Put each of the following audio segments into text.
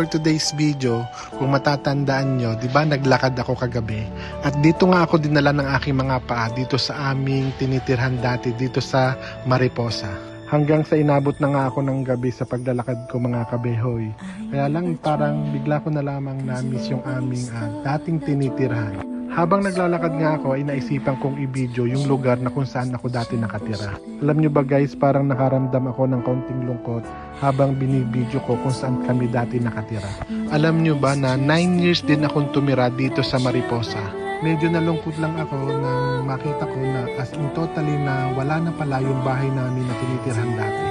For today's video, kung matatandaan nyo, di ba naglakad ako kagabi? At dito nga ako dinala ng aking mga paa dito sa aming tinitirhan dati dito sa Mariposa. Hanggang sa inabot na nga ako ng gabi sa paglalakad ko mga kabehoy. Kaya lang parang bigla ko na lamang na-miss yung aming dating tinitirhan. Habang naglalakad nga ako ay naisipan kong i-video yung lugar na kung saan ako dati nakatira. Alam nyo ba guys, parang nakaramdam ako ng kaunting lungkot habang binibideo ko kung saan kami dati nakatira. Alam nyo ba na 9 years din akong tumira dito sa Mariposa. Medyo nalungkot lang ako nang makita ko na as in totally na wala na pala yung bahay namin na tinitirhan dati.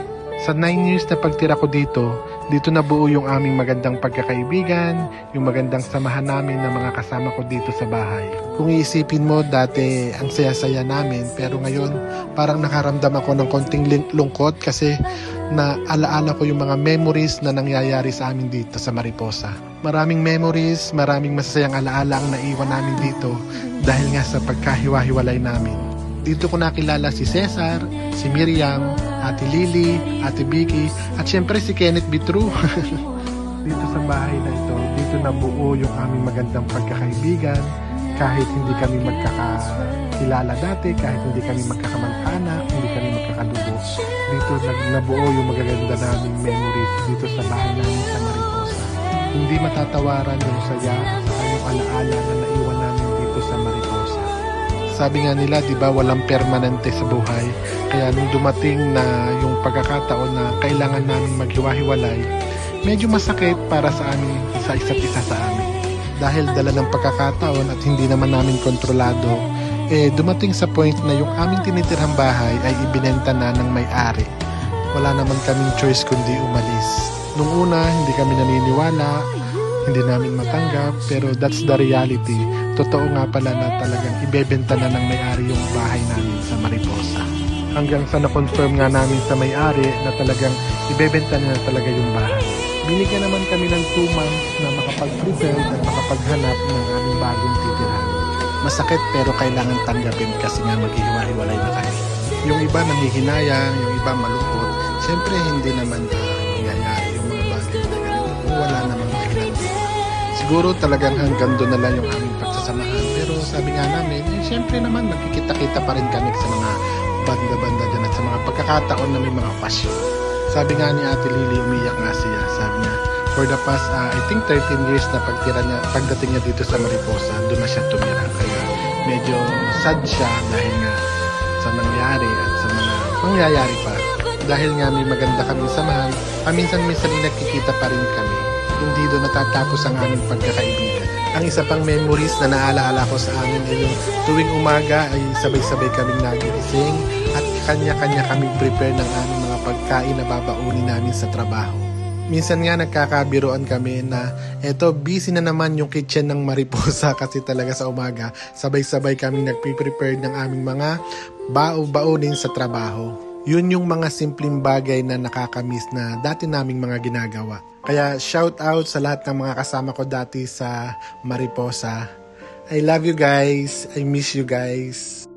Sa 9 years na pagtira ko dito na buo yung aming magandang pagkakaibigan, yung magandang samahan namin ng mga kasama ko dito sa bahay. Kung iisipin mo, dati ang saya-saya namin, pero ngayon parang nakaramdam ako ng konting lungkot kasi na alaala ko yung mga memories na nangyayari sa amin dito sa Mariposa. Maraming memories, maraming masasayang alaala ang naiwan namin dito dahil nga sa pagkahiwa-hiwalay namin. Dito ko nakilala si Cesar, si Miriam, Ate Lily, Ate Vicky, at syempre si Kenneth Bitru. Dito sa bahay na ito, dito nabuo yung aming magandang pagkakaibigan. Kahit hindi kami magkakilala dati, kahit hindi kami magkakamag-anak, hindi kami magkakadugo. Dito nabuo yung magaganda naming memories dito sa bahay namin sa Mariposa. Hindi matatawaran yung saya sa yung alaala na naiwan namin dito sa Mariposa. Sabi nga nila, di ba, walang permanente sa buhay. Kaya nung dumating na yung pagkakataon na kailangan namin maghiwa-hiwalay, medyo masakit para sa amin, sa isa't isa sa amin. Dahil dala ng pagkakataon at hindi naman namin kontrolado, dumating sa point na yung aming tinitirhang bahay ay ibinenta na ng may-ari. Wala naman kaming choice kundi umalis. Nung una, hindi kami naniniwala, hindi namin matanggap, pero that's the reality. Totoo nga pala na talagang ibebenta na ng may-ari yung bahay namin sa Mariposa. Hanggang sa na-confirm nga namin sa may-ari na talagang ibebenta na talaga yung bahay. Binigyan naman kami ng 2 months na makapag-prepare at makapaghanap ng aming bagong titirahan. Masakit pero kailangan tanggapin kasi nga maghihiwa-hiwalay na kami. Yung iba nanghihinayang, yung iba malungkot. Siyempre hindi naman nangyayari yung mga bagay na ganito kung wala namang dahilan. Siguro talagang hanggang doon na lang yung aming pagsasamahan. Pero sabi nga namin, siyempre naman magkikita-kita pa rin kami sa mga banda-banda dyan at sa mga pagkakataon na may mga pasyon. Sabi nga ni Ate Lily, umiyak nga siya. Sabi niya, for the past, I think 13 years na pagdating niya dito sa Mariposa, doon na siya tumira. Kaya medyo sad siya dahil nga sa nangyari at sa mga mangyayari pa. Dahil nga may maganda kaming samahan, paminsan-minsan nagkikita pa rin kami. Hindi doon natatapos ang aming pagkakaibigan. Ang isa pang memories na naalaala ko sa amin ay yung tuwing umaga ay sabay-sabay kaming nagigising at kanya-kanya kaming prepare ng aming mga pagkain na babaunin namin sa trabaho. Minsan nga nagkakabiruan kami na eto busy na naman yung kitchen ng Mariposa kasi talaga sa umaga sabay-sabay kaming nagpiprepare ng aming mga baunin sa trabaho. Yun yung mga simpleng bagay na nakakamiss na dati naming mga ginagawa. Kaya shout out sa lahat ng mga kasama ko dati sa Mariposa. I love you guys. I miss you guys.